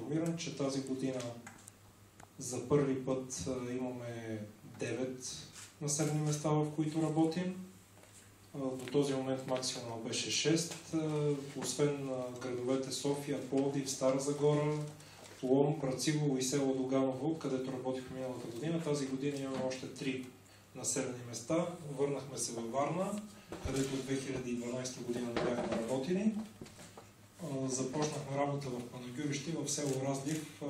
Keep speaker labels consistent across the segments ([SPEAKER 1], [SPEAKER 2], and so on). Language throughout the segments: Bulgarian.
[SPEAKER 1] информиран, че тази година за първи път имаме 9 населени места, в които работим. До този момент максимум беше 6. Освен градовете София, Пловдив, Стара Загора, Лом, Брацигово и село Доганово, където работихме миналата година. Тази година имаме още 3 населени места. Върнахме се във Варна, където от 2012 година не бяхме работили. Започнахме работа в Панагюрище, в село Разлив,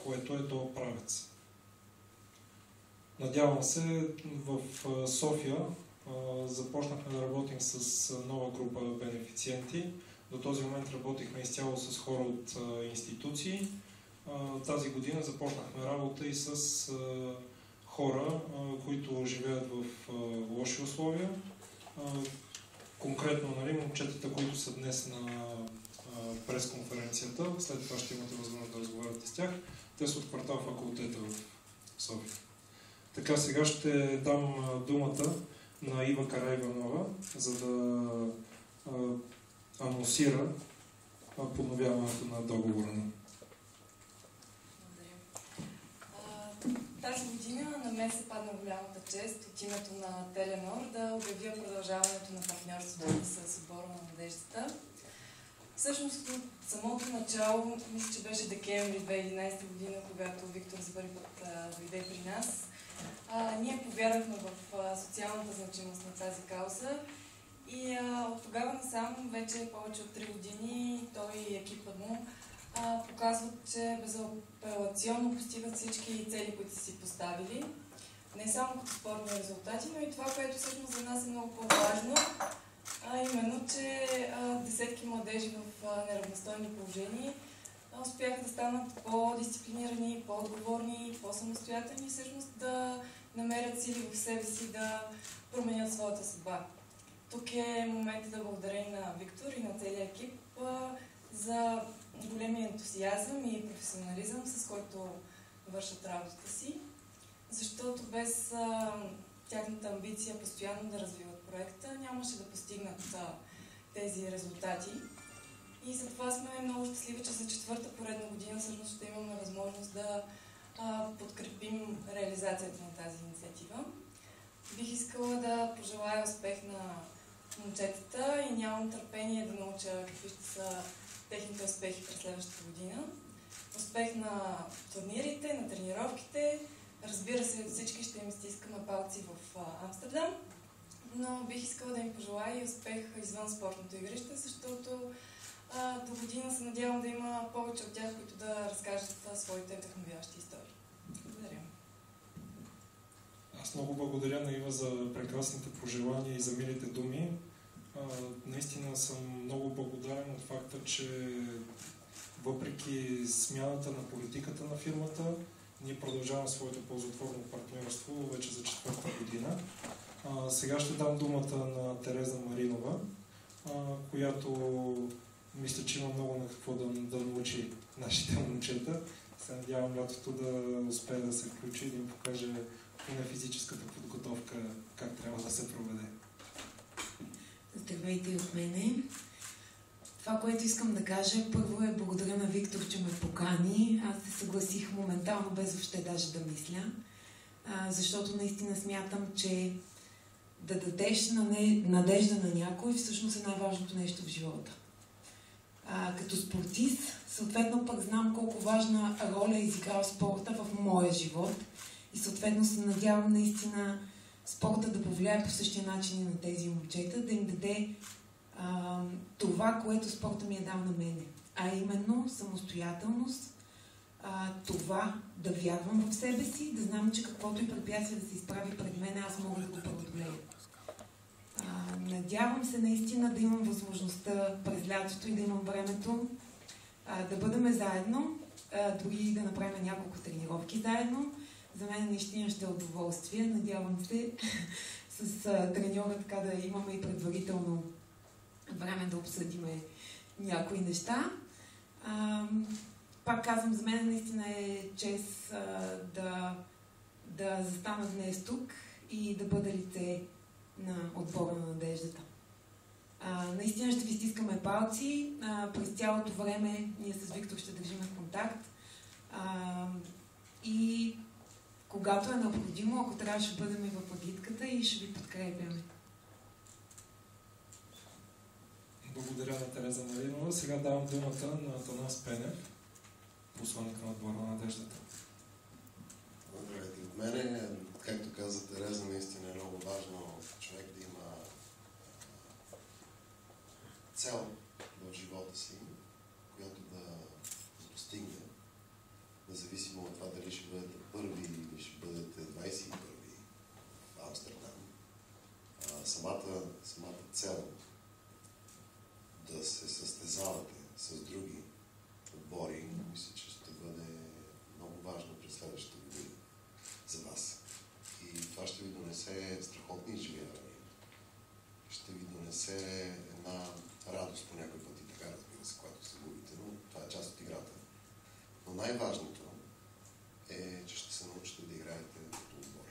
[SPEAKER 1] което е до Правец. Надявам се, в София започнахме да работим с нова група бенефициенти. До този момент работихме изцяло с хора от институции. Тази година започнахме работа и с хора, които живеят в лоши условия. Конкретно, момчетата, които са днес на пресконференцията, след това ще имате възможност да разговаряте с тях, те са от квартал Факултета в София. Така, сега ще дам думата на Ива Караиванова, за да анонсира подновяването на договора.
[SPEAKER 2] Благодаря. Тази година на мен се падна голямата чест от името на Теленор да обявя продължаването на партньорството с Отбора на надеждата. Всъщност от самото начало, мисля, че беше декември 2011 година, когато Виктор за първи път дойде при нас, ние повярвахме в социалната значимост на тази кауза и от тогава насам вече повече от 3 години той и екипът му показват, че безапелационно постигат всички цели, които са си поставили. Не само като спортни резултати, но и това, което всъщност за нас е много по-важно, именно, че десетки младежи в неравностойни положения успяха да станат по-дисциплинирани, по-отговорни, по-самостоятелни и всъщност да намерят сили в себе си да променят своята съдба. Тук е моментът да благодаря на Виктор и на целия екип за големия ентусиазъм и професионализъм, с който вършат работата си, защото без тяхната амбиция постоянно да развиват проекта нямаше да постигнат тези резултати. И затова сме много щастливи, че за 4-та поредна година всъщност ще имаме възможност да подкрепим реализацията на тази инициатива. Бих искала да пожелая успех на момчетата и нямам търпение да науча какви ще са техните успехи през следващата година. Успех на турнирите, на тренировките. Разбира се, всички ще им стискаме палци в Амстердам, но бих искала да им пожелая и успех извън спортното игрище, защото до година се надявам да има повече от тях, които да разкажат своите вдъхновяващи истории. Благодаря.
[SPEAKER 1] Аз много благодаря на Ива за прекрасните пожелания и за милите думи. Наистина съм много благодарен от факта, че въпреки смяната на политиката на фирмата, ние продължаваме своето ползотворно партньорство вече за 4-та година. Сега ще дам думата на Тереза Маринова, която мисля, че има много на какво да научи нашите момчета. Се надявам лятото да успее да се включи и да им покаже на физическата подготовка как трябва да се проведе.
[SPEAKER 3] Здравейте и от мене. Това, което искам да кажа, първо е благодаря на Виктор, че ме покани. Аз се съгласих моментално, без въобще даже да мисля, защото наистина смятам, че да дадеш надежда на някой всъщност е най-важното нещо в живота. Като спортист, съответно пък знам колко важна роля е изиграл спорта в моя живот и съответно се надявам наистина спорта да повлияе по същия начин и на тези момчета, да им даде това, което спорта ми е дал на мене, а именно самостоятелност, това да вярвам в себе си, да знам, че каквото и препятствие да се изправи пред мен, аз мога да го преодолея. Надявам се наистина да имам възможността през лятото и да имам времето да бъдем заедно, дори да направим няколко тренировки заедно. За мен наистина ще е удоволствие. Надявам се с треньора така да имаме и предварително време да обсъдиме някои неща. Пак казвам, за мен наистина е чест да застана днес тук и да бъда лице на Отбора на надеждата. Наистина ще ви стискаме палци. През цялото време ние с Виктор ще държим в контакт контакт. И когато е необходимо, ако трябва, ще бъдем и в агитката и ще ви подкрепяме.
[SPEAKER 1] Благодаря на Тереза Маринова. Сега давам думата на Атанас Пенев, посланник на отбора на надеждата.
[SPEAKER 4] Здравейте от мене. Както каза Тереза, наистина е много важно човек да има цел в живота си, която да достигне, независимо от това дали ще бъдете първи или ще бъдете 21 в Амстердам. Самата цел да се състезавате с други отбори, мисля, че ще бъде много важно през следващата година за вас. И това ще ви донесе страхотни изживявания. Ще ви донесе една радост по някой път и така, разбира се, когато се губите, но това е част от играта. Но най-важното е, че ще се научите да играете като отбор.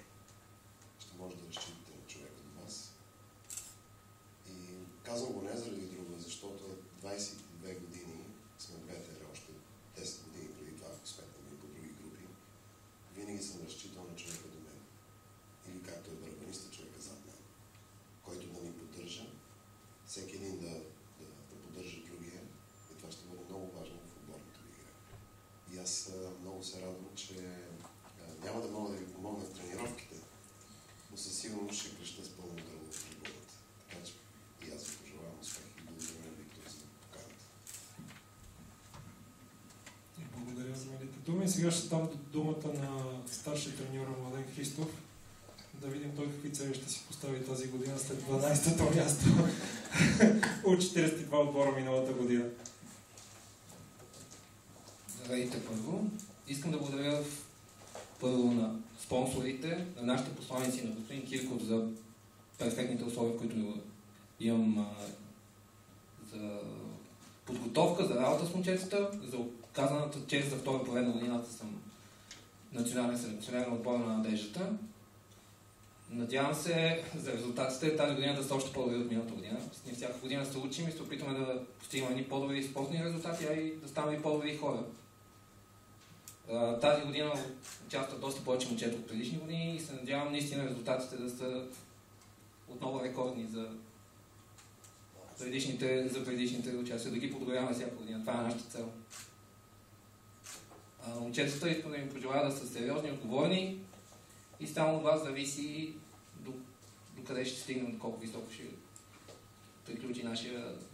[SPEAKER 4] Ще може да разчитате на човека до вас. И казвам го не заради друго, защото 22 години сме двете, още 10 години преди това, ако сметнем и по други групи, винаги съм разчитал на човека до мен. Или както е барабаниста, човека зад мен, който да ни поддържа, всеки един да поддържа другия. И това ще бъде много важно в отборната ви игра. И аз много се радвам, че няма да мога да ви помогна в тренировките, но със сигурност ще креща с пълно дърво в трибуната. Така че и аз ви пожелавам успех и благодаря на Виктор за поканата.
[SPEAKER 1] Благодаря за милите думи. Сега ще дам думата на старши треньора Младен Христов. Да видим той какви цели ще си постави тази година след 12-то място от 42 отбора миналата година.
[SPEAKER 5] Здравейте първо. Искам да благодаря първо на спонсорите, на нашите посланици, на господин Кирков за перфектните условия, които имам за подготовка, за работа с момчетата, за оказаната чест за втора поредна годината съм национален селекционер на отбора на надеждата. Надявам се за резултатите тази година да са още по-добри от миналата година. Ние всяка година се учим и се опитваме да постигаме едни по-добри спортни резултати, а и да ставаме и по-добри хора. Тази година участват доста повече момчета от предишни години и се надявам наистина резултатите да са отново рекордни за предишните участия, да ги подобряваме всяка година. Това е нашата цел. Момчетата искам да им пожелая да са сериозни, отговорни и само от вас зависи до къде ще стигнем, колко високо ще приключи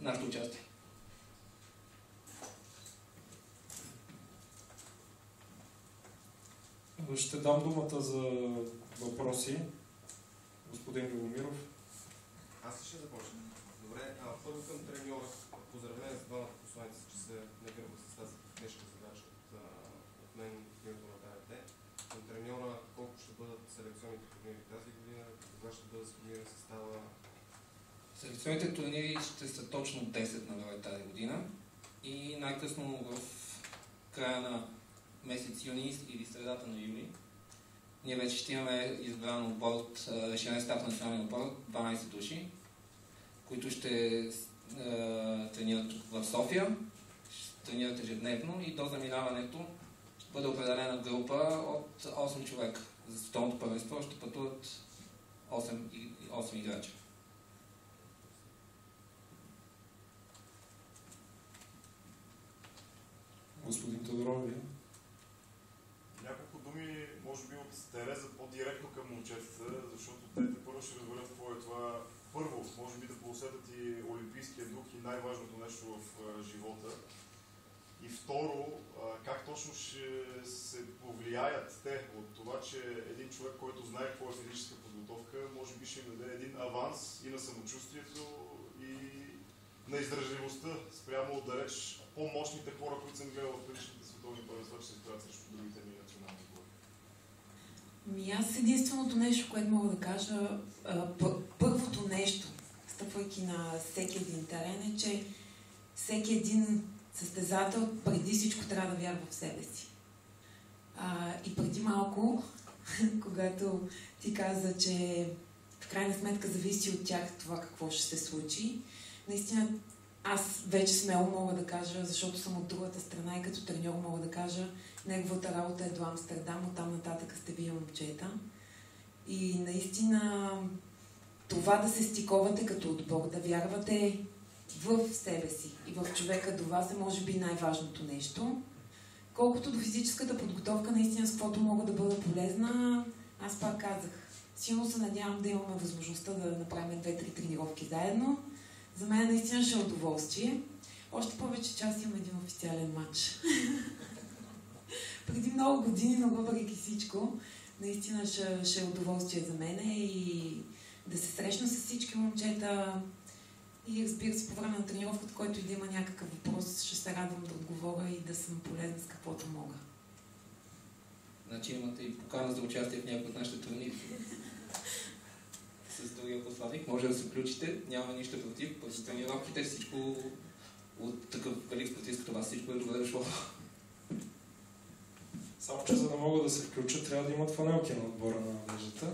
[SPEAKER 5] нашето участие.
[SPEAKER 1] Ще дам думата за въпроси. Господин Любомиров.
[SPEAKER 6] Аз ли ще започна? Добре, първо към треньора. Поздравление за двамата посланици, че се нагърба с тази тежка задача от мен в името на ТРТ. Към треньора, колко ще бъдат селекционните турнири тази година, кога ще бъде сформиран състава?
[SPEAKER 5] Селекционните турнири ще са точно 10 на брой тази година и най-късно в края на месец юни или средата на юли. Ние вече ще имаме избран отбор от решен състав на националния отбор, 12 души, които ще тренират в София, ще тренират ежедневно и до заминаването ще бъде определена група от 8 човека. За световното първенство ще пътуват 8 играча.
[SPEAKER 1] Господин Тодоров,
[SPEAKER 7] няколко думи, може би от Тереза по-директно към момчетата, защото те първо ще разберат какво е това. Първо, може би да поусетят и олимпийския дух и най-важното нещо в живота. И второ, как точно ще се повлияят те от това, че един човек, който знае какво е физическа подготовка, може би ще им даде един аванс и на самочувствието, и на издържливостта спрямо далеч по-мощните хора, които съм гледал в предишните световни първенства, че се стоят срещу другите ни национални отбори.
[SPEAKER 3] Аз единственото нещо, което мога да кажа, първото нещо, стъпвайки на всеки един терен, е, че всеки един състезател преди всичко трябва да вярва в себе си. И преди малко, когато ти каза, че в крайна сметка зависи от тях това какво ще се случи, наистина аз вече смело мога да кажа, защото съм от другата страна и като треньор мога да кажа, неговата работа е до Амстердам, оттам нататък сте вие момчета. И наистина това да се стиковате като отбор, да вярвате в себе си и в човека до вас е може би най-важното нещо. Колкото до физическата подготовка, наистина с каквото мога да бъда полезна, аз пак казах. Силно се надявам да имаме възможността да направим 2-3 тренировки заедно. За мен наистина ще е удоволствие. Още повече, че аз имам един официален матч. Преди много години, но въпреки всичко, наистина ще е удоволствие за мене и да се срещна с всички момчета и разбира се, по време на тренировката, който и да има някакъв въпрос, ще се радвам да отговоря и да съм полезна с каквото мога.
[SPEAKER 5] Значи имате и покана за участие в някои от нашите турнири. С другия посланик може да се включите, няма нищо против. После тренировките всичко от такъв велик спортист като вас, всичко е добре дошло.
[SPEAKER 1] Само че за да могат да се включат, трябва да имат фанелки на отбора на мрежата.